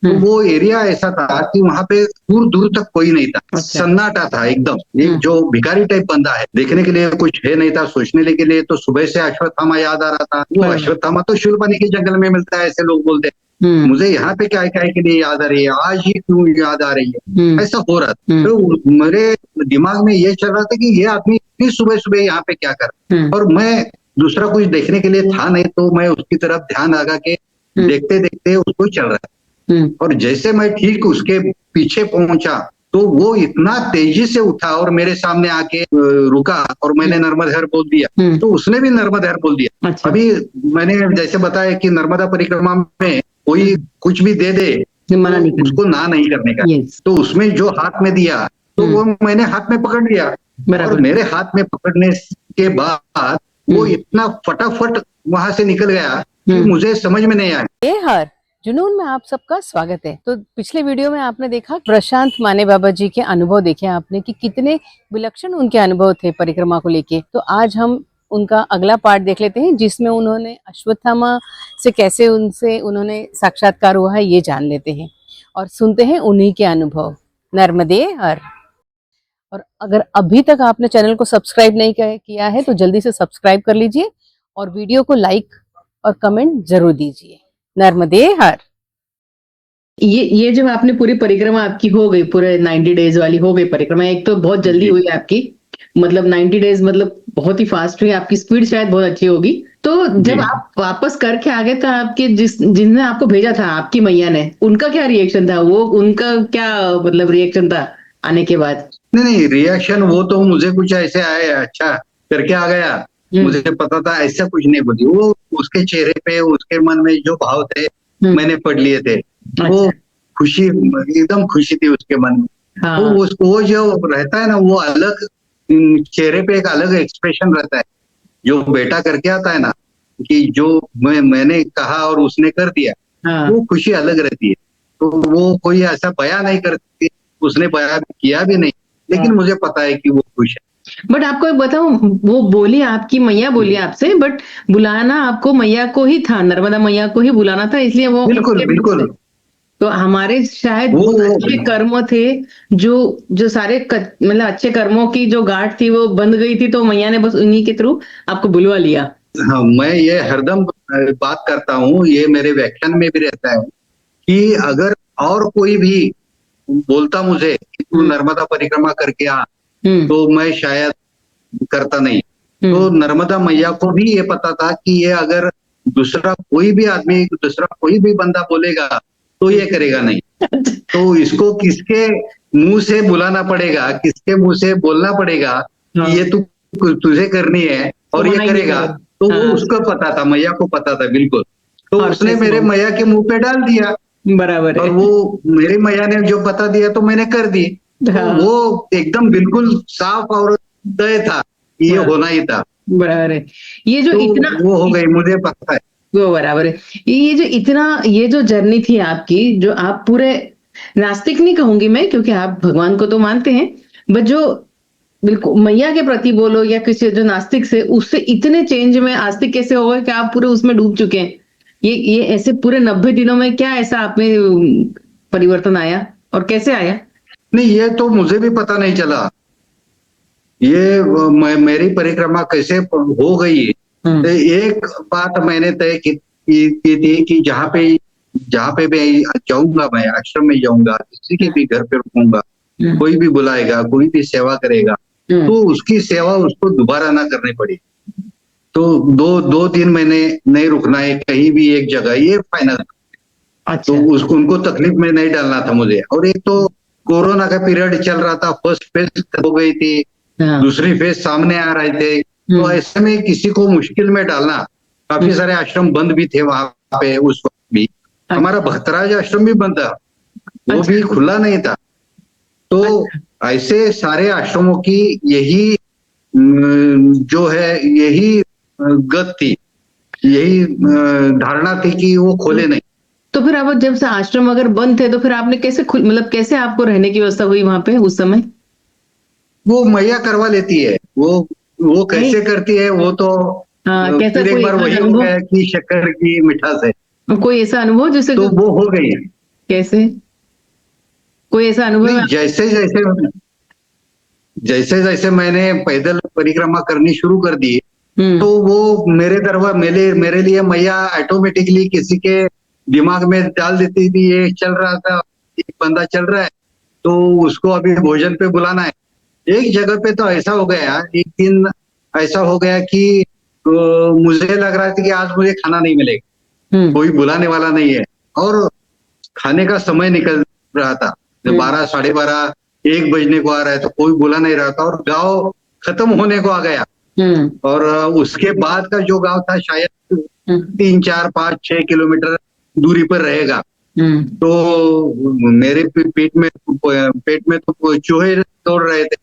तो वो एरिया ऐसा था कि वहां पे दूर दूर तक कोई नहीं था, सन्नाटा था एकदम। एक जो भिखारी टाइप बंदा है, देखने के लिए कुछ है नहीं था, सोचने के लिए तो सुबह से अश्वत्थामा याद आ रहा था। वो अश्वत्थामा तो शूलपाणि के जंगल में मिलता है, ऐसे लोग बोलते हैं। मुझे यहाँ पे क्या क्या के लिए याद आ रही है, आज ही क्यों याद आ रही है, ऐसा हो रहा था। तो मेरे दिमाग में ये चल रहा था कि ये आदमी इतनी सुबह सुबह यहाँ पे क्या कर, और मैं दूसरा कुछ देखने के लिए था नहीं, तो मैं उसकी तरफ ध्यान लगा के देखते देखते उसको चल रहा है। और जैसे मैं ठीक उसके पीछे पहुंचा तो वो इतना तेजी से उठा और मेरे सामने आके रुका, और मैंने नर्मदा बोल दिया तो उसने भी नर्मदा बोल दिया। अच्छा। अभी मैंने जैसे बताया कि नर्मदा परिक्रमा में कोई कुछ भी दे दे मना नहीं तो उसको ना नहीं करने का। तो उसमें जो हाथ में दिया तो वो मैंने हाथ में पकड़ लिया, और मेरे हाथ में पकड़ने के बाद वो इतना फटाफट वहां से निकल गया कि मुझे समझ में नहीं आया। जुनून में आप सबका स्वागत है। तो पिछले वीडियो में आपने देखा प्रशांत माने बाबा जी के अनुभव देखे आपने कि कितने विलक्षण उनके अनुभव थे परिक्रमा को लेके। तो आज हम उनका अगला पार्ट देख लेते हैं, जिसमें उन्होंने अश्वत्थामा से कैसे उन्होंने साक्षात्कार हुआ है ये जान लेते हैं और सुनते हैं उन्हीं के अनुभव। नर्मदे हर। और अगर अभी तक आपने चैनल को सब्सक्राइब नहीं किया है तो जल्दी से सब्सक्राइब कर लीजिए और वीडियो को लाइक और कमेंट जरूर दीजिए। नर्मदे हर। ये जब आपने पूरी परिक्रमा आपकी हो गई, पूरे 90 डेज वाली हो गई परिक्रमा, एक तो बहुत जल्दी हुई आपकी, मतलब 90 डेज मतलब बहुत ही फास्ट हुई, आपकी स्पीड शायद बहुत अच्छी होगी। तो जब आप वापस करके आ गए तो आपके जिसने आपको भेजा था, आपकी मैया ने, उनका क्या रिएक्शन था? वो उनका क्या मतलब रिएक्शन था आने के बाद? नहीं रिएक्शन वो तो मुझे कुछ ऐसे आया, अच्छा करके आ गया, मुझे पता था, ऐसा कुछ नहीं बोली। वो उसके चेहरे पे उसके मन में जो भाव थे मैंने पढ़ लिए थे। वो खुशी, एकदम खुशी थी उसके मन में। तो वो जो रहता है ना, वो अलग चेहरे पे एक अलग एक्सप्रेशन रहता है जो बेटा करके आता है ना, कि जो मैंने कहा और उसने कर दिया, वो खुशी अलग रहती है। तो वो कोई ऐसा बयां नहीं करती, उसने बयां किया भी नहीं, लेकिन मुझे पता है कि वो खुश है। बट आपको एक बताऊं, वो बोली, आपकी मैया बोली आपसे, बट बुलाना आपको मैया को ही था, नर्मदा मैया को ही बुलाना था, इसलिए वो बिल्कुल बिल्कुल। तो हमारे शायद अच्छे कर्म थे, जो सारे मतलब अच्छे कर्मों की जो गांठ थी वो बंद गई थी, तो मैया ने बस उन्हीं के थ्रू आपको बुलवा लिया। हाँ, मैं ये हरदम बात करता हूँ, ये मेरे व्याख्यान में भी रहता है कि अगर और कोई भी बोलता मुझे कि तू नर्मदा परिक्रमा करके आ, तो मैं शायद करता नहीं। तो नर्मदा मैया को भी ये पता था कि ये अगर दूसरा कोई भी आदमी, दूसरा कोई भी बंदा बोलेगा तो ये करेगा नहीं। तो इसको किसके मुंह से बुलाना पड़ेगा, किसके मुंह से बोलना पड़ेगा कि ये तू तुझे करनी है और ये करेगा, तो वो उसको पता था, मैया को पता था बिल्कुल। तो उसने मेरे मैया के मुंह पे डाल दिया, बराबर है। और वो मेरी मैया ने जो बता दिया तो मैंने कर दी। तो वो एकदम बिल्कुल साफ और तय था, ये होना ही था। बराबर है। ये जो तो इतना वो हो गई, मुझे पता है वो बराबर है। ये जो जर्नी थी आपकी, जो आप पूरे नास्तिक नहीं कहूंगी मैं, क्योंकि आप भगवान को तो मानते हैं, बट जो बिल्कुल मैया के प्रति बोलो या किसी जो नास्तिक से, उससे इतने चेंज में आस्तिक कैसे हो गए कि आप पूरे उसमें डूब चुके हैं? ये ऐसे पूरे 90 दिनों में क्या ऐसा आप में परिवर्तन आया और कैसे आया? नहीं, ये तो मुझे भी पता नहीं चला, ये मेरी परिक्रमा कैसे हो गई। तो एक बात मैंने तय की थी कि जहाँ पे भी जाऊंगा, मैं आश्रम में जाऊंगा, किसी के भी घर पे रुकूंगा, कोई भी बुलाएगा, कोई भी सेवा करेगा, तो उसकी सेवा उसको दोबारा ना करनी पड़े। तो दो दिन मैंने नहीं रुकना है कहीं भी एक जगह, ये फाइनल। तो उसको उनको तकलीफ में नहीं डालना था मुझे। और एक तो कोरोना का पीरियड चल रहा था, फर्स्ट फेज हो गई थी, दूसरी फेज सामने आ रहे थे, तो ऐसे में किसी को मुश्किल में डालना, काफी सारे आश्रम बंद भी थे वहां पे उस वक्त भी। हमारा भक्तराज आश्रम भी बंद था, वो भी खुला नहीं था। तो ऐसे सारे आश्रमों की यही जो है, यही गत थी, यही धारणा थी कि वो खोले नहीं। तो फिर आप जब से आश्रम अगर बंद थे तो फिर आपने कैसे मतलब कैसे आपको रहने की व्यवस्था हुई वहां पे उस समय? वो मैया करवा लेती है, वो कैसे करती है वो तो कैसा फिर एक कोई बार वही हो गया कि शक्कर की मिठास है। कोई ऐसा अनुभव जैसे तो वो हो गई। कैसे? कोई ऐसा अनुभव नहीं, जैसे जैसे मैंने पैदल परिक्रमा करनी शुरू कर दी, तो वो मेरे मेरे लिए मैया ऑटोमेटिकली किसी के दिमाग में डाल देती थी, ये चल रहा था, एक बंदा चल रहा है तो उसको अभी भोजन पे बुलाना है। एक जगह पे तो ऐसा हो गया, एक दिन ऐसा हो गया कि मुझे लग रहा था कि आज मुझे खाना नहीं मिलेगा, कोई बुलाने वाला नहीं है, और खाने का समय निकल रहा था, 12, 12:30, 1 बजने को आ रहा है, तो कोई बुला नहीं रहा था, और गांव खत्म होने को आ गया। और उसके बाद का जो गांव था शायद 3, 4, 5, 6 किलोमीटर दूरी पर रहेगा। तो मेरे पेट में तो चूहे दौड़ रहे थे,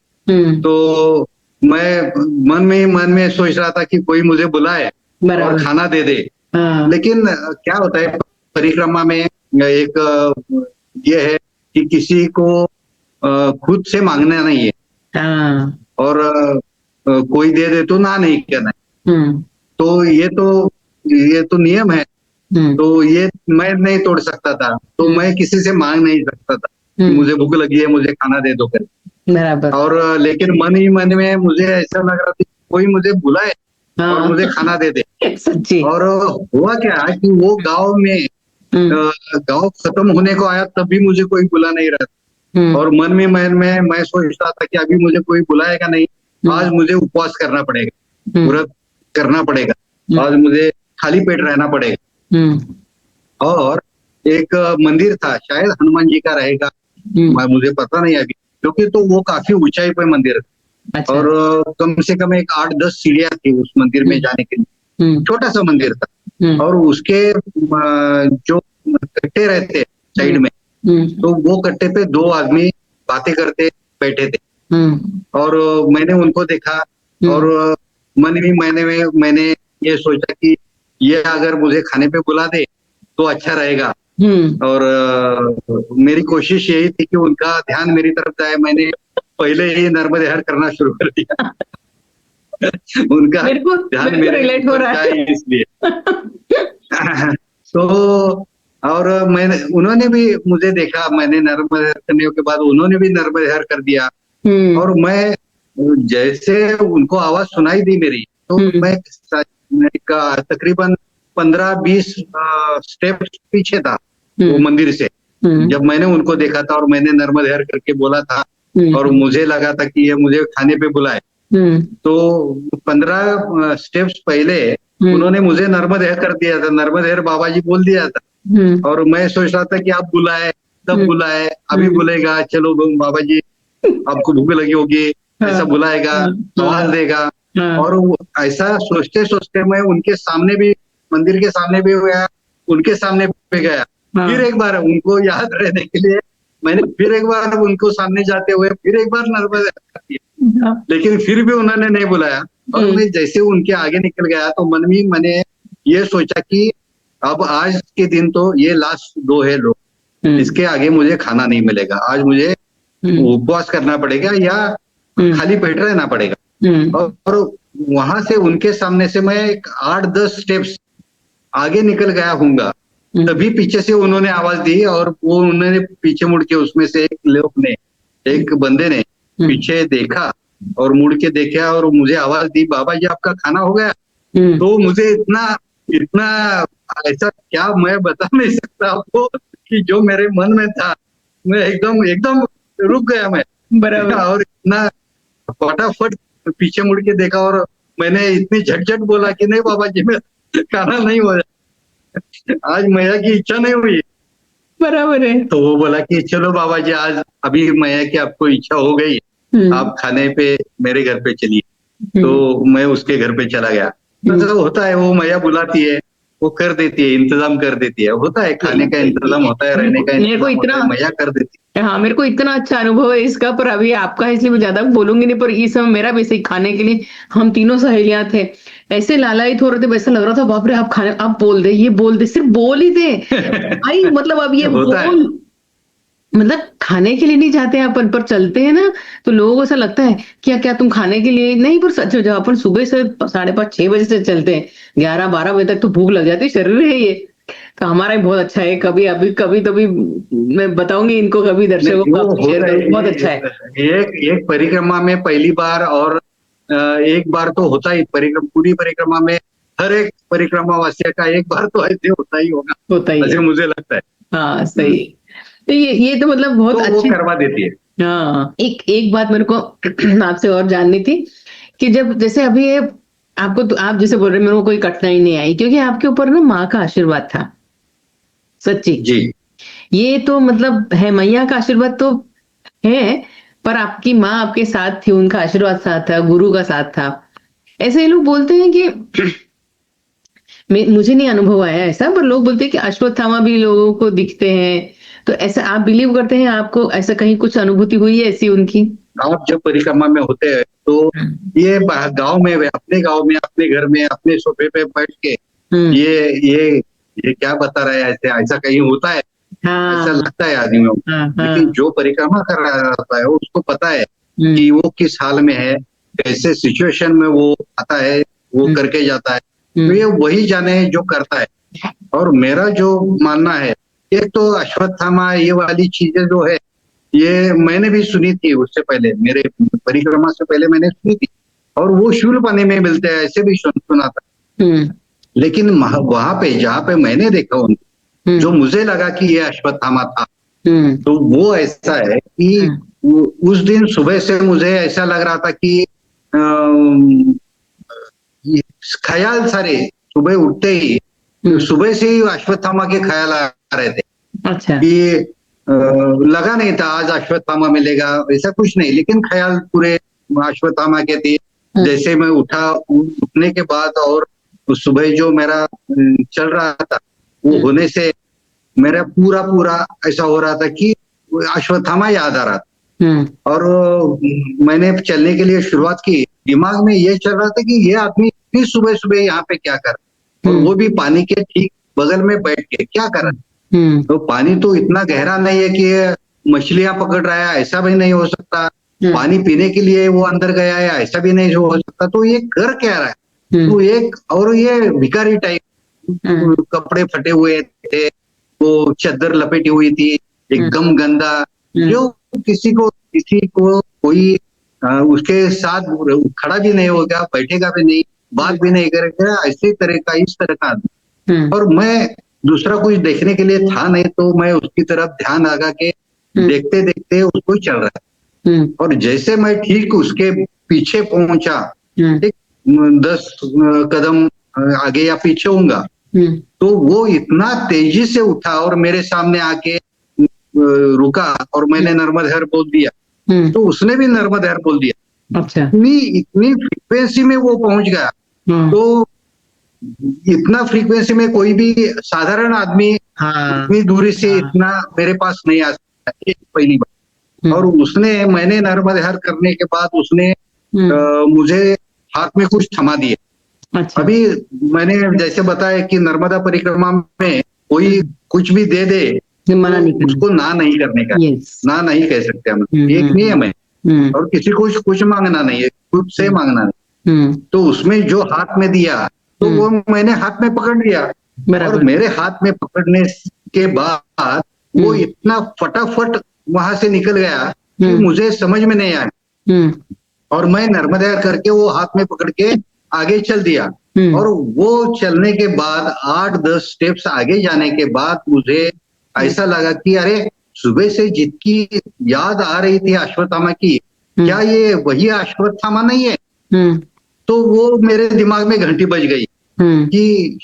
तो मैं मन में सोच रहा था कि कोई मुझे बुलाए और खाना दे दे। लेकिन क्या होता है परिक्रमा में, एक ये है कि किसी को खुद से मांगना नहीं है, और कोई दे दे तो ना नहीं करना है। तो ये तो नियम है, तो ये मैं नहीं तोड़ सकता था, तो मैं किसी से मांग नहीं सकता था कि मुझे भूख लगी है, मुझे खाना दे दो कर। बराबर। और लेकिन मन ही मन में मुझे ऐसा लग रहा था कोई मुझे बुलाए और मुझे खाना दे दे। सच्ची। और हुआ क्या कि वो गांव खत्म होने को आया, तब भी मुझे कोई बुला नहीं रहा था, और मन में मैं सोचता था कि अभी मुझे कोई बुलाएगा नहीं, आज मुझे उपवास करना पड़ेगा, व्रत करना पड़ेगा, आज मुझे खाली पेट रहना पड़ेगा। और एक मंदिर था, शायद हनुमान जी का रहेगा, मुझे पता नहीं अभी, क्योंकि तो वो काफी ऊंचाई पे मंदिर है। अच्छा। और कम से कम एक 8-10 सीढ़ियां थी उस मंदिर में जाने के लिए, छोटा सा मंदिर था, और उसके जो कट्टे रहते साइड में, तो वो कट्टे पे 2 आदमी बातें करते बैठे थे, और मैंने उनको देखा, और मन ही मैंने ये सोचा कि ये अगर मुझे खाने पे बुला दे तो अच्छा रहेगा। और मेरी कोशिश यही थी कि उनका ध्यान मेरी तरफ जाए। मैंने पहले ही नर्मदे हर करना शुरू कर दिया उनका ध्यान मेरे रिलेट हो रहा है इसलिए तो और उन्होंने भी मुझे देखा, मैंने नर्मदे हर करने के बाद उन्होंने भी नर्मदे हर कर दिया, और मैं जैसे उनको आवाज सुनाई दी मेरी, तो मैं तकरीबन 15-20 स्टेप्स पीछे था वो मंदिर से, जब मैंने उनको देखा था और मैंने नर्मदे हर करके बोला था, और मुझे लगा था कि ये मुझे खाने पे बुलाए, तो 15 स्टेप्स पहले उन्होंने मुझे नर्मदे हर कर दिया था, नर्मदे हर बाबा जी बोल दिया था, और मैं सोच रहा था कि आप बुलाए, तब बुलाए, अभी बुलेगा, चलो बाबा जी आपको भूख लगी होगी, ऐसा बुलाएगा, आवाज देगा। और ऐसा सोचते सोचते मैं उनके सामने भी, मंदिर के सामने भी गया, उनके सामने भी गया, फिर एक बार उनको याद रहने के लिए मैंने फिर एक बार उनको सामने जाते हुए फिर एक बार नर्मदे कर दिया, लेकिन फिर भी उन्होंने नहीं बुलाया। और मैं जैसे उनके आगे निकल गया तो मन में मैंने ये सोचा कि अब आज के दिन तो ये लास्ट 2 है लोग, इसके आगे मुझे खाना नहीं मिलेगा, आज मुझे उपवास करना पड़ेगा या खाली पेट रहना पड़ेगा। और वहां से उनके सामने से मैं 8-10 स्टेप्स आगे निकल गया हूँगा, तभी पीछे से उन्होंने आवाज दी, और वो उन्होंने पीछे मुड़ के, उसमें से एक बंदे ने पीछे देखा और मुड़ के देखा और मुझे आवाज दी, बाबा जी आपका खाना हो गया। तो मुझे इतना ऐसा क्या मैं बता नहीं सकता आपको कि जो मेरे मन में था, मैं एकदम रुक गया मैं, बराबर। और इतना फटाफट पीछे मुड़ के देखा, और मैंने इतनी झटझट बोला कि नहीं बाबा जी मैं खाना नहीं हो जाए, आज मैया की इच्छा नहीं हुई, बराबर है। तो वो बोला कि चलो बाबा जी आज अभी मैया की आपको इच्छा हो गई, आप खाने पे मेरे घर पे चलिए। तो मैं उसके घर पे चला गया। मतलब होता है, वो मैया बुलाती है, वो कर देती है, इंतजाम कर देती है, होता है, खाने का इंतजाम होता है, रहने का इंतजाम होता है, मैया कर देती है। हाँ, मेरे को इतना अच्छा अनुभव है इसका, पर अभी आपका इसलिए मैं ज्यादा बोलूंगी नहीं, पर इस समय मेरा भी सही, खाने के लिए हम तीनों सहेलियां थे, ऐसे लालायित हो रहे थे, वैसा लग रहा था बाप रे आप खाने, आप बोल दे, ये बोल दे, सिर्फ बोल ही दे भाई, मतलब अब ये बोल, मतलब खाने के लिए नहीं जाते हैं अपन, पर चलते हैं ना तो लोगों को ऐसा लगता है क्या तुम खाने के लिए नहीं, पर सच जब अपन सुबह से 5:30-6 बजे से चलते हैं, 11-12 बजे तक तो भूख लग जाती है, शरीर है ये, तो हमारा ही बहुत अच्छा है। कभी अभी कभी तो भी मैं बताऊंगी इनको, कभी दर्शकों को वो आपसे शेयर होता है करूँ, बहुत अच्छा है। एक एक परिक्रमा में पहली बार और एक बार तो होता ही परिक्रमा, पूरी परिक्रमा में हर एक परिक्रमा वासी का एक बार तो ऐसे होता ही होगा, होता ही ऐसे है। मुझे लगता है। हाँ सही। तो ये तो मतलब बहुत तो वो अच्छी। करवा देती है। हाँ, एक एक बात मेरे को आपसे और जाननी थी कि जब जैसे अभी ये आपको, तो आप जैसे बोल रहे हैं, मेरे को कोई कठिनाई नहीं आई क्योंकि आपके ऊपर ना माँ का आशीर्वाद था, सच्ची। जी। ये तो मतलब है, मैया का आशीर्वाद तो है, पर आपकी माँ आपके साथ थी, उनका आशीर्वाद साथ था, गुरु का साथ था। ऐसे ये लोग बोलते हैं कि मुझे नहीं अनुभव आया ऐसा, पर लोग बोलते हैं कि अश्वत्थामा भी लोगों को दिखते हैं। तो ऐसा आप बिलीव करते हैं? आपको ऐसा कहीं कुछ अनुभूति हुई है ऐसी उनकी? आप जब परिक्रमा में होते हैं तो ये गांव में, गांव में, अपने घर में, अपने सोफे पे बैठ के हम्म। ये क्या बता रहा है, ऐसे ऐसा कहीं होता है, ऐसा हाँ लगता है आदमियों को। हाँ लेकिन हाँ। जो परिक्रमा कर रहा होता है उसको पता है हम्म कि वो किस हाल में है, कैसे सिचुएशन में वो आता है, वो करके जाता है। तो ये वही जाने जो करता है। और मेरा जो मानना है, एक तो अश्वत्थामा ये वाली चीजें जो है, ये मैंने भी सुनी थी उससे पहले, मेरे परिक्रमा से पहले मैंने सुनी थी, और वो शूल पानी में मिलते हैं ऐसे भी सुना था। हम्म लेकिन वहां पे जहाँ पे मैंने देखा उनको, जो मुझे लगा कि ये अश्वत्थामा था, हम्म तो वो ऐसा है कि उस दिन सुबह से मुझे ऐसा लग रहा था कि अम, ये ख्याल सारे सुबह उठते ही, सुबह से ही अश्वत्थामा के ख्याल आ रहे थे अच्छा। कि लगा नहीं था आज अश्वत्थामा मिलेगा, ऐसा कुछ नहीं, लेकिन ख्याल पूरे अश्वत्थामा के थे। जैसे मैं उठने के बाद और उस सुबह जो मेरा चल रहा था, वो होने से मेरा पूरा पूरा ऐसा हो रहा था कि अश्वत्थामा याद आ रहा था। और मैंने चलने के लिए शुरुआत की, दिमाग में ये चल रहा था कि ये आदमी इतनी सुबह सुबह यहाँ पे क्या कर रहा है, और वो भी पानी के ठीक बगल में बैठ के क्या कर रहा है। तो पानी तो इतना गहरा नहीं है कि ये मछलियां पकड़ रहा है, ऐसा भी नहीं हो सकता। पानी पीने के लिए वो अंदर गया है, ऐसा भी नहीं हो सकता। तो ये कर क्या रहा है? तो एक और ये भिखारी टाइप, कपड़े फटे हुए थे, वो चादर लपेटी हुई थी, एकदम गंदा, जो किसी को कोई उसके साथ खड़ा भी नहीं होगा, बैठेगा भी नहीं, बात भी नहीं करेगा, ऐसे तरह का, इस तरह का आदमी। और मैं दूसरा कुछ देखने के लिए था नहीं, तो मैं उसकी तरफ ध्यान लगा के देखते देखते उसको ही चल रहा है। और जैसे मैं ठीक उसके पीछे पहुंचा, ठीक 10 कदम आगे या पीछे होऊंगा, तो वो इतना तेजी से उठा और मेरे सामने आके रुका, और मैंने नर्मद हर बोल दिया, तो उसने भी नर्मद हर बोल दिया। अच्छा। इतनी फ्रीक्वेंसी में वो पहुंच गया। तो इतना फ्रीक्वेंसी में कोई भी साधारण आदमी इतनी दूरी से इतना मेरे पास नहीं आ सकता, ये पहली बात। और मैंने नर्मद हर करने के बाद उसने मुझे हाथ में कुछ थमा दिया। अच्छा। अभी मैंने जैसे बताया कि नर्मदा परिक्रमा में कोई कुछ भी दे दे, मना नहीं तो उसको ना नहीं करने का, ना नहीं कह सकते हम, एक नियम है। और किसी को कुछ मांगना नहीं है, खुद से मांगना नहीं। तो उसमें जो हाथ में दिया, तो वो मैंने हाथ में पकड़ लिया, और मेरे हाथ में पकड़ने के बाद वो इतना फटाफट वहां से निकल गया कि मुझे समझ में नहीं आया। और मैं नर्मदा करके वो हाथ में पकड़ के आगे चल दिया। और वो चलने के बाद 8-10 स्टेप्स आगे जाने के बाद मुझे ऐसा लगा कि अरे, सुबह से जितकी याद आ रही थी अश्वत्थामा की, क्या ये वही अश्वत्थामा नहीं है? तो वो मेरे दिमाग में घंटी बज गई कि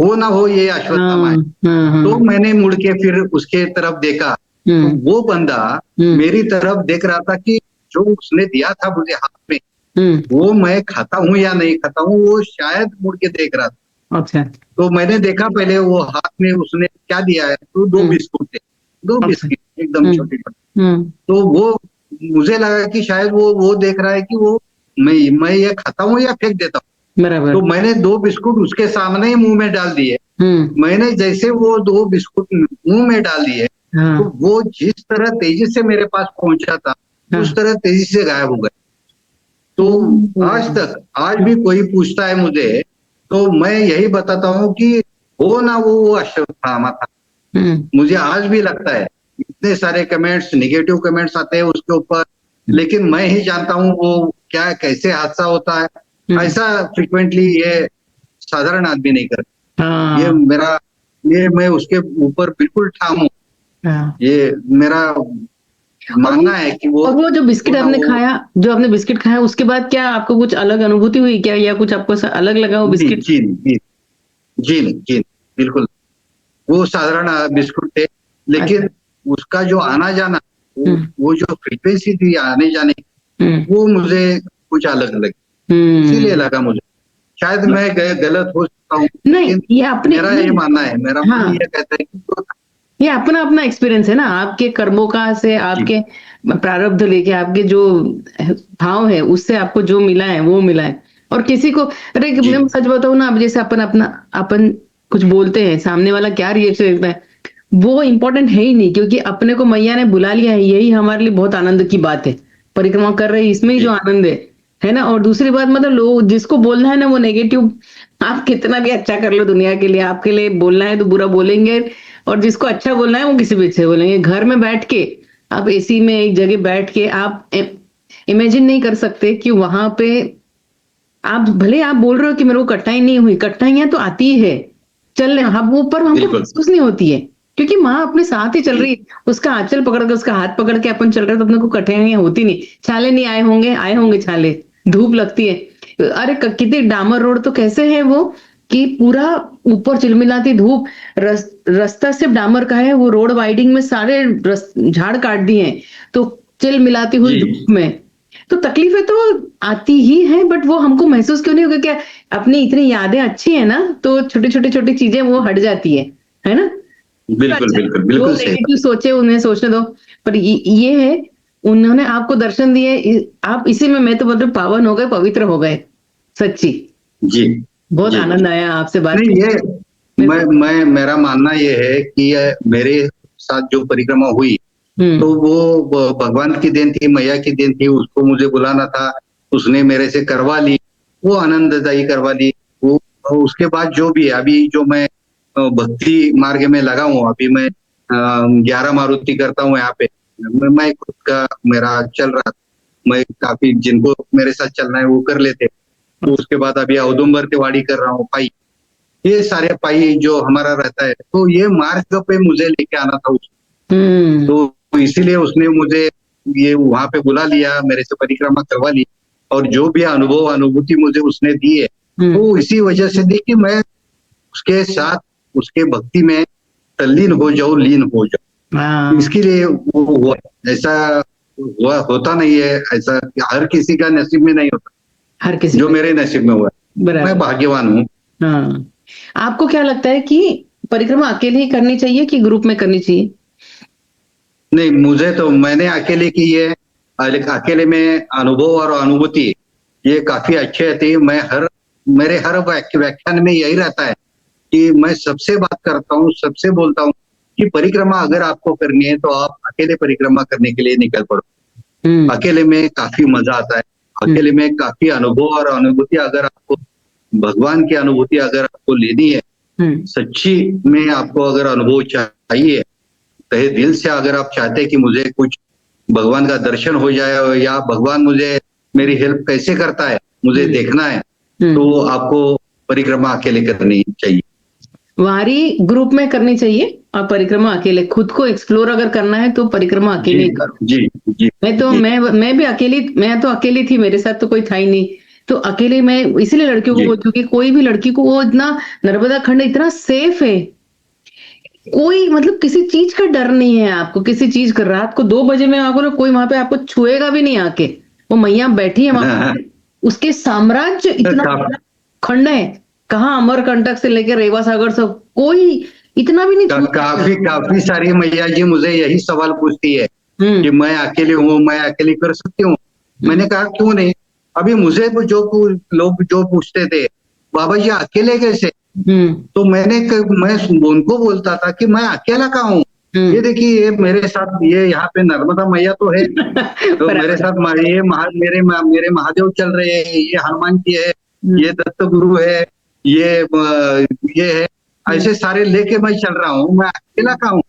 हो ना हो ये अश्वत्थामा है। तो मैंने मुड़ के फिर उसके तरफ देखा, तो वो बंदा मेरी तरफ देख रहा था कि जो उसने दिया था मुझे हाथ में, वो मैं खाता हूँ या नहीं खाता हूँ, वो शायद मुड़ के देख रहा था। अच्छा। तो मैंने देखा पहले वो हाथ में उसने क्या दिया है, तो 2 बिस्कुट थे, 2 बिस्किट एकदम छोटे छोटे। तो वो मुझे लगा कि शायद वो देख रहा है कि वो मैं ये खाता हूँ या फेंक देता हूँ। बराबर। तो मैंने 2 बिस्कुट उसके सामने ही मुंह में डाल दिए। मैंने जैसे वो 2 बिस्कुट मुंह में डाल दिए, तो वो जिस तरह तेजी से मेरे पास पहुंचा था, उस तरह तेजी से गायब हो गए। तो आज भी कोई पूछता है मुझे, तो मैं यही बताता हूँ कि हो ना वो अश्वत्थामा था। मुझे आज भी लगता है इतने सारे कमेंट्स, नेगेटिव कमेंट्स आते हैं उसके ऊपर, लेकिन मैं ही जानता हूँ वो क्या कैसे हादसा होता है। ऐसा फ्रिक्वेंटली ये साधारण आदमी नहीं करता। ये हाँ मेरा, ये मैं उसके ऊपर बिल्कुल ठाम हूँ। हाँ। ये मेरा मानना है कि वो और वो जो बिस्किट ना आपने वो खाया, जो आपने बिस्किट खाया उसके बाद क्या आपको कुछ अलग अनुभूति हुई क्या, या कुछ आपको अलग लगा वो जी बिस्किट? जी जी जी नहीं, जी नहीं, बिल्कुल वो साधारण बिस्कुट थे, अच्छा। लेकिन उसका जो आना जाना, हम्म वो जो फ्रीक्वेंसी थी आने जाने की, हम्म वो मुझे कुछ अलग लगी, इसीलिए हम्म। लगा मुझे। शायद मैं गलत हो सकता हूँ, नहीं, लेकिन ये अपने मेरा ये नहीं। मानना है, मेरा मन हाँ, ये कहता है कि ये अपना अपना एक्सपीरियंस है ना, आपके कर्मों का से, जी आपके प्रारब्ध लेके, आपके जो भाव है उससे आपको जो मिला है वो मिला है। और किसी को, अरे जी मैं सच बताऊं ना, अब जैसे अपन अपना अपन कुछ बोलते हैं, सामने वाला क्या रिएक्शन देता है वो इम्पोर्टेंट है ही नहीं, क्योंकि अपने को मैया ने बुला लिया है, यही हमारे लिए बहुत आनंद की बात है। परिक्रमा कर रहे हैं, इसमें ही जो जी आनंद है ना। और दूसरी बात, मतलब लोग जिसको बोलना है ना वो नेगेटिव, आप कितना भी अच्छा कर लो दुनिया के लिए, आपके लिए बोलना है तो बुरा बोलेंगे। और जिसको अच्छा बोलना है वो किसी भी अच्छे बोलेंगे। घर में बैठ के आप एसी में एक जगह बैठ के आप इमेजिन नहीं कर सकते कि वहां पे आप भले आप बोल रहे हो कि मेरे को कठिनाई नहीं हुई, कठिनाइयां तो आती है चलने, हम वो पर हमको बिल्कुल महसूस नहीं होती है, क्योंकि माँ अपने साथ ही चल जी रही है। उसका आंचल पकड़ के, उसका हाथ पकड़ के अपन चल रहे हैं, तो अपने को कठिनाइयां होती नहीं। छाले नहीं आए होंगे छाले, धूप लगती है। अरे कितनी डामर रोड तो कैसे है वो, कि पूरा ऊपर चिलमिलाती धूप, रास्ता सिर्फ डामर का है, वो रोड वाइडिंग में सारे झाड़ काट दिए हैं, तो चिलमिलाती हुई जी धूप में। तो तकलीफें तो आती ही हैं, बट वो हमको महसूस क्यों नहीं होगा? क्या अपनी इतनी यादें अच्छी है ना, तो छोटी चीजें वो हट जाती है ना। तो बिल्कुल अच्छा, बिल्कुल जो बिल्कुल सही नेगेटिव सोचे उन्हें सोचने दो। पर ये है, उन्होंने आपको दर्शन दिए, आप इसी में, मैं तो मतलब पावन हो गए, पवित्र हो गए, सच्ची। जी बहुत जी आनंद आया आपसे बात नहीं ये करके मेरे को। मैं मेरा मानना ये है कि ये मेरे साथ जो परिक्रमा हुई, तो हम्म वो भगवान की देन थी, मैया की देन थी, उसको मुझे बुलाना था, उसने मेरे से करवा ली, वो आनंददायी करवा ली। वो उसके बाद जो भी है, अभी जो मैं भक्ति मार्ग में लगा हूँ, अभी मैं 11 मारुति करता हूँ यहाँ पे। मैं खुद का मेरा चल रहा था, मैं काफी जिनको मेरे साथ चलना है वो कर लेते। तो उसके बाद अभी औदुंबर तिवाड़ी कर रहा हूँ पाई। ये सारे पाई जो हमारा रहता है, तो ये मार्ग पे मुझे लेके आना था। हम्म तो इसीलिए उसने मुझे ये वहां पे बुला लिया, मेरे से परिक्रमा करवा ली, और जो भी अनुभव अनुभूति मुझे उसने दी है, हम्म। वो इसी वजह से दी कि मैं उसके साथ उसके भक्ति में तल्लीन हो जाऊं, लीन हो जाऊं। हाँ, इसके लिए वो हुआ। ऐसा हुआ, होता नहीं है ऐसा, हर किसी का नसीब में नहीं होता हर किसी जो में। मेरे नसीब में हुआ। मैं बराबर। भाग्यवान हूँ। हाँ, आपको क्या लगता है कि परिक्रमा अकेले ही करनी चाहिए कि ग्रुप में करनी चाहिए? नहीं, मुझे तो मैंने अकेले की है, अकेले में अनुभव और अनुभूति ये काफी अच्छे थे। मेरे हर व्याख्यान में यही रहता है कि मैं सबसे बात करता हूँ, सबसे बोलता हूँ कि परिक्रमा अगर आपको करनी है तो आप अकेले परिक्रमा करने के लिए निकल पड़ो। हम्म अकेले में काफी मजा आता है, हम्म अकेले में काफी अनुभव और अनुभूति, अगर आपको भगवान की अनुभूति अगर आपको लेनी है, हम्म सच्ची में आपको अगर अनुभव चाहिए, तहे दिल से अगर आप चाहते हैं कि मुझे कुछ भगवान का दर्शन हो जाए, या भगवान मुझे मेरी हेल्प कैसे करता है मुझे हम्म देखना है, हम्म। तो आपको परिक्रमा अकेले करनी चाहिए। वारी ग्रुप में करनी चाहिए, और परिक्रमा अकेले, खुद को एक्सप्लोर अगर करना है तो परिक्रमा जी अकेले ही करो। जी जी मैं तो जी मैं भी अकेली, मैं तो अकेली थी, मेरे साथ तो कोई था ही नहीं। तो अकेले मैं इसीलिए लड़कियों को जी बोलती हूँ कि कोई भी लड़की को, वो इतना, नर्मदा खंड इतना सेफ है, कोई मतलब किसी चीज का डर नहीं है आपको, किसी चीज का। रात को 2 बजे में आपको कोई वहां पे आपको छुएगा भी नहीं आके, वो मैया बैठी है वहां पे। उसके साम्राज्य इतना का- बड़ा खंड है, कहाँ अमरकंटक से लेकर रेवा सागर सब, कोई इतना भी नहीं छू सकता। काफी काफी सारी मैया जी मुझे यही सवाल पूछती है कि हम्म मैं अकेले हूँ, मैं अकेले कर सकती हूँ। हम्म मैंने कहा क्यों नहीं। अभी मुझे भी लोग जो पूछते थे, बाबा जी अकेले कैसे, हम्म तो मैं उनको बोलता था कि मैं अकेला कहाँ हूँ। ये हम्म। देखिए, ये मेरे साथ, ये यहाँ पे नर्मदा मैया तो है, तो मेरे बराबर। साथ मेरे महादेव चल रहे हैं, ये हनुमान जी है, हम्म ये दत्त गुरु है, ये ये है। ऐसे सारे लेके मैं चल रहा हूँ, मैं अकेला कहाँ हूँ?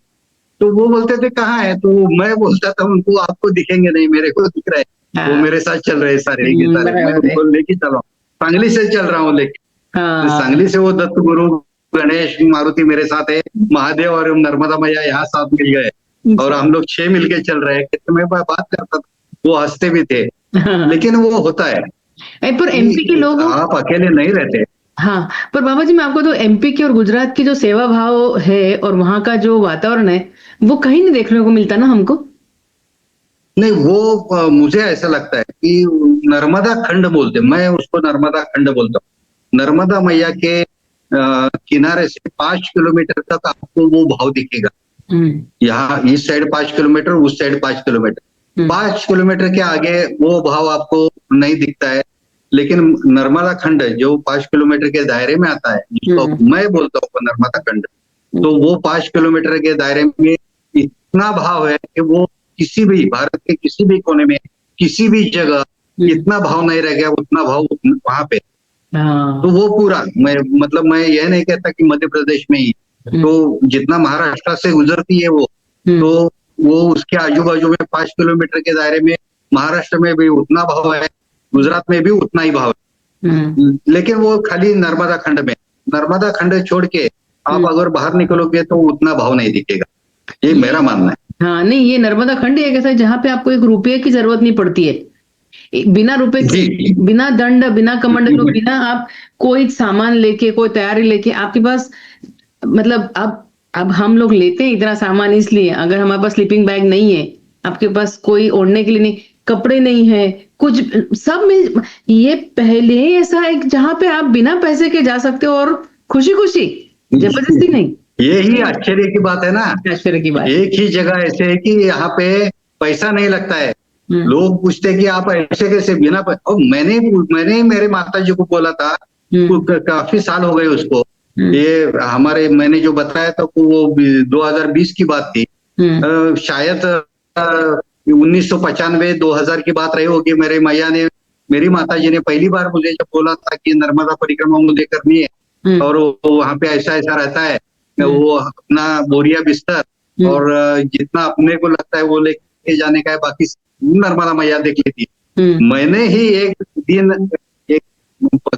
तो वो बोलते थे कहाँ है? तो मैं बोलता था उनको, आपको दिखेंगे नहीं, मेरे को दिख रहा है, वो हाँ। मेरे साथ चल रहे हैं सारे के सारे, मैं बराबर है। उनको लेके चल रहा हूँ, सांगली से चल रहा हूँ लेके। हाँ। सांगली से वो दत्त गुरु, गणेश, मारुति मेरे साथ है, महादेव और नर्मदा मैया यहाँ साथ मिल गए और हम लोग 6 मिलके चल रहे हैं। तो मैं बात करता था, वो हंसते भी थे। हाँ। लेकिन वो होता है पर एमपी के कि लोगों, आप अकेले नहीं रहते। हाँ, पर बाबा जी मैं आपको तो एमपी के और गुजरात की जो सेवा भाव है और वहां का जो वातावरण है, वो कहीं नहीं देखने को मिलता ना हमको। नहीं, वो मुझे ऐसा लगता है कि नर्मदा खंड बोलते, मैं उसको नर्मदा खंड बोलता हूँ। नर्मदा मैया के किनारे से 5 किलोमीटर तक आपको वो भाव दिखेगा। यहाँ इस साइड 5 किलोमीटर, उस साइड 5 किलोमीटर, 5 किलोमीटर के आगे वो भाव आपको नहीं दिखता है। लेकिन नर्मदा खंड जो 5 किलोमीटर के दायरे में आता है, जिसको मैं बोलता हूँ नर्मदा खंड, तो वो 5 किलोमीटर के दायरे में इतना भाव है कि वो किसी भी भारत के किसी भी कोने में, किसी भी जगह इतना भाव नहीं रह गया, उतना भाव वहां पे। तो वो पूरा, मैं यह नहीं कहता कि मध्य प्रदेश में ही, तो जितना महाराष्ट्र से गुजरती है वो, तो वो उसके आजू बाजू में 5 किलोमीटर के दायरे में महाराष्ट्र में भी उतना भाव है, गुजरात में भी उतना ही भाव है। लेकिन वो खाली नर्मदा खंड छोड़ के आप अगर बाहर निकलोगे तो उतना भाव नहीं दिखेगा, ये मेरा मानना है। हाँ, नहीं, ये नर्मदा खंड एक ऐसा है जहाँ पे आपको 1 रुपये की जरूरत नहीं पड़ती है, बिना रुपए के, बिना दंड, बिना कमंडलू, बिना आप कोई सामान लेके, कोई तैयारी लेके आपके पास, मतलब अब हम लोग लेते हैं इतना सामान इसलिए, अगर हमारे पास स्लीपिंग बैग नहीं है, आपके पास कोई ओढ़ने के लिए नहीं, कपड़े नहीं है, कुछ सब मिल, ये पहले ही ऐसा है जहां पे आप बिना पैसे के जा सकते हो और खुशी खुशी, जबरदस्ती नहीं। यही आश्चर्य की बात है ना, आश्चर्य की बात। एक ही जगह ऐसे है कि यहाँ पे पैसा नहीं लगता है। लोग पूछते कि आप ऐसे कैसे बिना और मैंने मेरे माता जी को बोला था, काफी साल हो गए उसको, ये हमारे, मैंने जो बताया था वो 2020 की बात थी, शायद 1995-2000 की बात रही होगी। मेरी माता जी ने पहली बार मुझे जब बोला था कि नर्मदा परिक्रमा मुझे करनी है और वहां पे ऐसा ऐसा रहता है, वो अपना बोरिया बिस्तर और जितना अपने को लगता है वो लेके जाने का है, बाकी नर्मदा मैया देख लेती है। मैंने ही एक दिन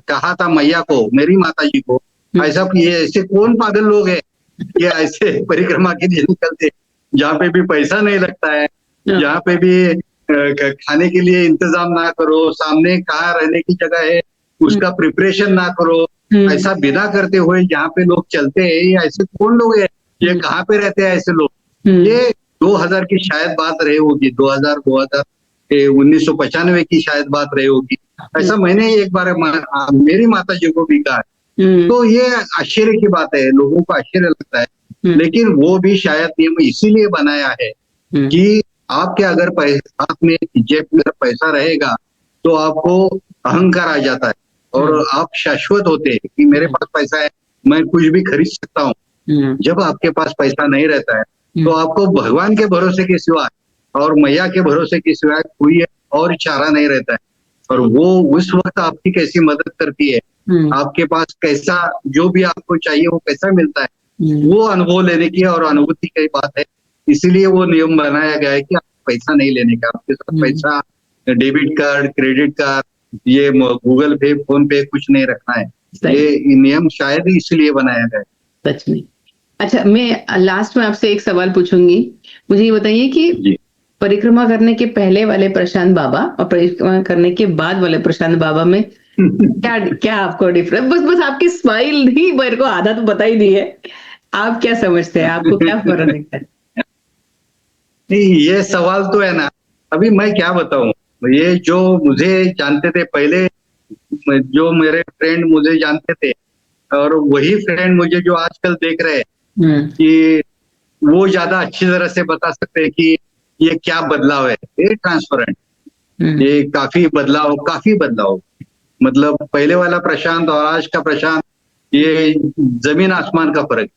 कहा था मैया को, मेरी माता जी को, ऐसा ये ऐसे कौन पागल लोग है कि ऐसे परिक्रमा के लिए निकलते, जहाँ पे भी पैसा नहीं लगता है, जहाँ पे भी खाने के लिए इंतजाम ना करो, सामने कहाँ रहने की जगह है उसका प्रिपरेशन ना करो, ऐसा बिना करते हुए जहाँ पे लोग चलते हैं, ये ऐसे कौन लोग है, ये कहाँ पे रहते हैं ऐसे लोग। ये 2000 की शायद बात रही होगी, 1995 की शायद बात रही होगी। ऐसा मैंने एक बार मेरी माता जी को भी कहा। तो ये आश्चर्य की बात है, लोगों को आश्चर्य लगता है, लेकिन वो भी शायद नियम इसीलिए बनाया है कि आपके अगर हाथ में जेब में पैसा रहेगा तो आपको अहंकार आ जाता है और आप शाश्वत होते हैं कि मेरे पास पैसा है, मैं कुछ भी खरीद सकता हूँ। जब आपके पास पैसा नहीं रहता है तो आपको भगवान के भरोसे के सिवा और मैया के भरोसे के सिवा कोई और चारा नहीं रहता है। और वो उस वक्त आपकी कैसी मदद करती है, आपके पास कैसा जो भी आपको चाहिए वो कैसा मिलता है, वो अनुभव लेने की और अनुभूति की बात है। इसीलिए वो नियम बनाया गया है कि आप पैसा नहीं लेने का, आपके साथ पैसा, डेबिट कार्ड, क्रेडिट कार्ड, ये गूगल पे, फोन पे कुछ नहीं रखना है। ये नियम शायद ही इसलिए बनाया गया है। सच में। अच्छा, मैं लास्ट में आपसे एक सवाल पूछूंगी, मुझे ये बताइए कि परिक्रमा करने के पहले वाले प्रशांत बाबा और परिक्रमा करने के बाद वाले प्रशांत बाबा में क्या आपको डिफरेंस, बस आपकी स्माइल ही मेरे को आधा तो बता ही दी है, आप क्या समझते हैं, आपको क्या फर्क दिखता है? नहीं, ये सवाल तो है ना, अभी मैं क्या बताऊं, ये जो मुझे जानते थे पहले, जो मेरे फ्रेंड मुझे जानते थे और वही फ्रेंड मुझे जो आजकल देख रहे हैं कि वो ज्यादा अच्छी तरह से बता सकते हैं कि ये क्या बदलाव है। ये ट्रांसपेरेंट, ये काफी बदलाव, मतलब पहले वाला प्रशांत और आज का प्रशांत, ये जमीन आसमान का फर्क।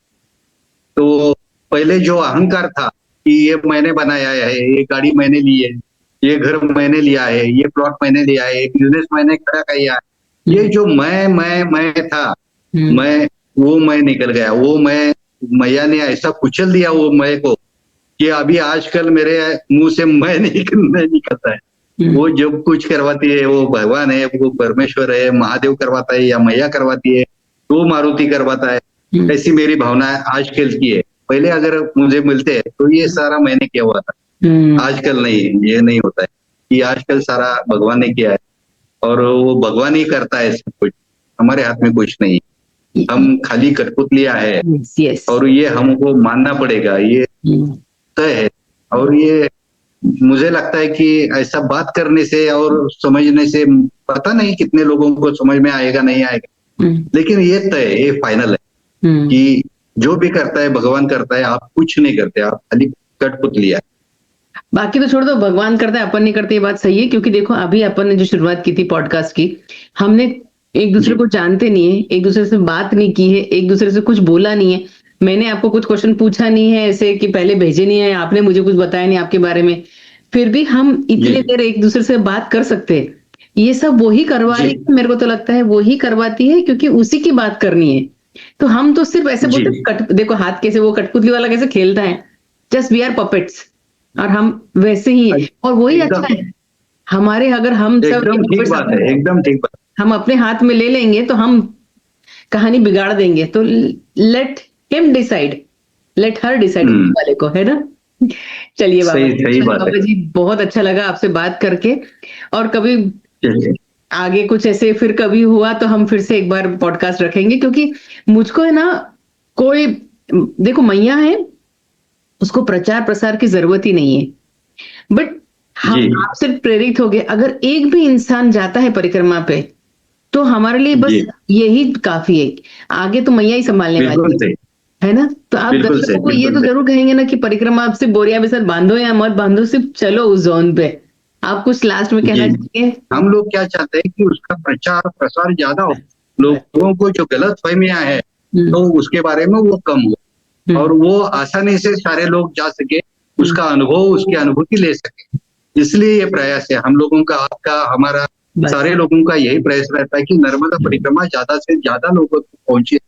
तो पहले जो अहंकार था कि ये मैंने बनाया है, ये गाड़ी मैंने ली है, ये घर मैंने लिया है, ये प्लॉट मैंने लिया है, बिजनेस मैंने खड़ा किया है, ये जो मैं था, मैं वो मैं निकल गया। वो मैं, मैया ने ऐसा कुचल दिया वो मैं को कि अभी आजकल मेरे मुंह से मैं नहीं निकलता है। वो जब कुछ करवाती है वो भगवान है, वो परमेश्वर है, महादेव करवाता है या मैया करवाती है, तो मारुति करवाता है। ऐसी मेरी भावना आजकल की है। पहले अगर मुझे मिलते तो ये सारा मैंने किया हुआ था। आजकल नहीं, ये नहीं होता है कि आजकल सारा भगवान ने किया है और वो भगवान ही करता है सब कुछ, हमारे हाथ में कुछ नहीं। हम खाली कठपुतलियां है यस और ये हमको मानना पड़ेगा, ये तय है। और ये मुझे लगता है कि ऐसा बात करने से और समझने से पता नहीं कितने लोगों को समझ में आएगा नहीं आएगा, लेकिन ये तय है, ये फाइनल है कि जो भी करता है भगवान करता है, आप कुछ नहीं करते, आप खाली कठपुतलियां। बाकी तो छोड़ दो, भगवान करता है अपन नहीं करते, ये बात सही है। क्योंकि देखो अभी अपन ने जो शुरुआत की थी पॉडकास्ट की, हमने एक दूसरे को जानते नहीं है, एक दूसरे से बात नहीं की है, एक दूसरे से कुछ बोला नहीं है। मैंने आपको कुछ क्वेश्चन पूछा नहीं है ऐसे कि पहले भेजे नहीं है, आपने मुझे कुछ बताया नहीं आपके बारे में, फिर भी हम इतने देर एक दूसरे से बात कर सकते हैं। ये सब वही करवा रही है, मेरे को तो लगता है वही करवाती है, क्योंकि उसी की बात करनी है। तो हम तो सिर्फ ऐसे बोलते, देखो हाथ कैसे वो कठपुतली वाला कैसे खेलता है, जस्ट वी आर पपेट्स, और हम वैसे ही है। और वही अच्छा है हमारे, अगर हम सब एकदम ठीक बात है, एकदम ठीक बात। हम अपने हाथ में ले लेंगे तो हम कहानी बिगाड़ देंगे। तो let him decide, let her decide वाले को, है ना। चलिए बाबा जी, बहुत अच्छा लगा आपसे बात करके। और कभी आगे कुछ ऐसे फिर कभी हुआ तो हम फिर से एक बार पॉडकास्ट रखेंगे, क्योंकि मुझको है ना, कोई देखो मैया है, उसको प्रचार प्रसार की जरूरत ही नहीं है, बट हम आपसे प्रेरित हो गए। अगर एक भी इंसान जाता है परिक्रमा पे तो हमारे लिए बस यही काफी है। आगे तो मैया ही संभालने वाली है ना। तो आप दर्शकों को ये तो जरूर कहेंगे ना कि परिक्रमा आपसे बोरिया के साथ बांधो या मत बांधो, सिर्फ चलो उस जोन पे। आप कुछ लास्ट में कहना चाहिए? हम लोग क्या चाहते हैं कि उसका प्रचार प्रसार ज्यादा हो, लोगों को जो गलत फहमियां है तो उसके बारे में वो कम हो, और वो आसानी से सारे लोग जा सके, उसका अनुभव, उसकी अनुभूति ले सके। इसलिए ये प्रयास है हम लोगों का, आपका, हमारा, सारे लोगों का यही प्रयास रहता है कि नर्मदा परिक्रमा ज्यादा से ज्यादा लोगों तक पहुंचे।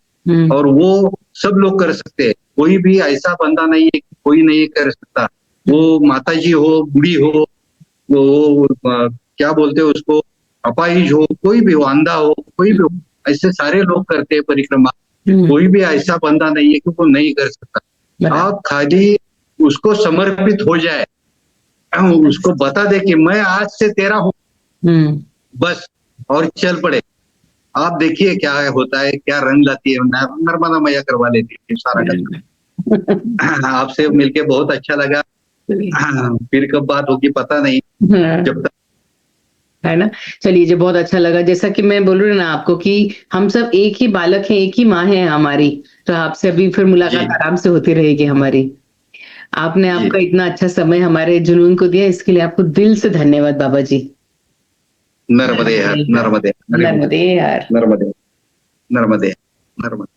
और वो सब लोग कर सकते हैं, कोई भी ऐसा बंदा नहीं है कि कोई नहीं कर सकता। वो माताजी हो, बूढ़ी हो, वो क्या बोलते हैं उसको, अपाहिज हो, कोई भी हो, अंधा हो, कोई भी हो, ऐसे सारे लोग करते हैं परिक्रमा। कोई भी ऐसा बंदा नहीं है कि वो नहीं कर सकता। आप खाली उसको समर्पित हो जाए, उसको बता दे कि मैं आज से तेरा हूँ बस, और चल पड़े। आप देखिए क्या होता है, क्या रंग लाती है नर्मदा मैया, करवा लेती है सारा काम। आपसे मिलके बहुत अच्छा लगा। फिर कब बात होगी पता नहीं, जब तक, है ना। चलिए जी, बहुत अच्छा लगा। जैसा कि मैं बोल रही हूँ ना आपको कि हम सब एक ही बालक हैं, एक ही माँ है हमारी। तो आपसे अभी फिर मुलाकात आराम से होती रहेगी हमारी। आपने आपका इतना अच्छा समय हमारे जुनून को दिया, इसके लिए आपको दिल से धन्यवाद बाबा जी। नर्मदे हर, नर्मदे, नर्मदे यार, नर्मदे, नर्मदे, नर्मदे।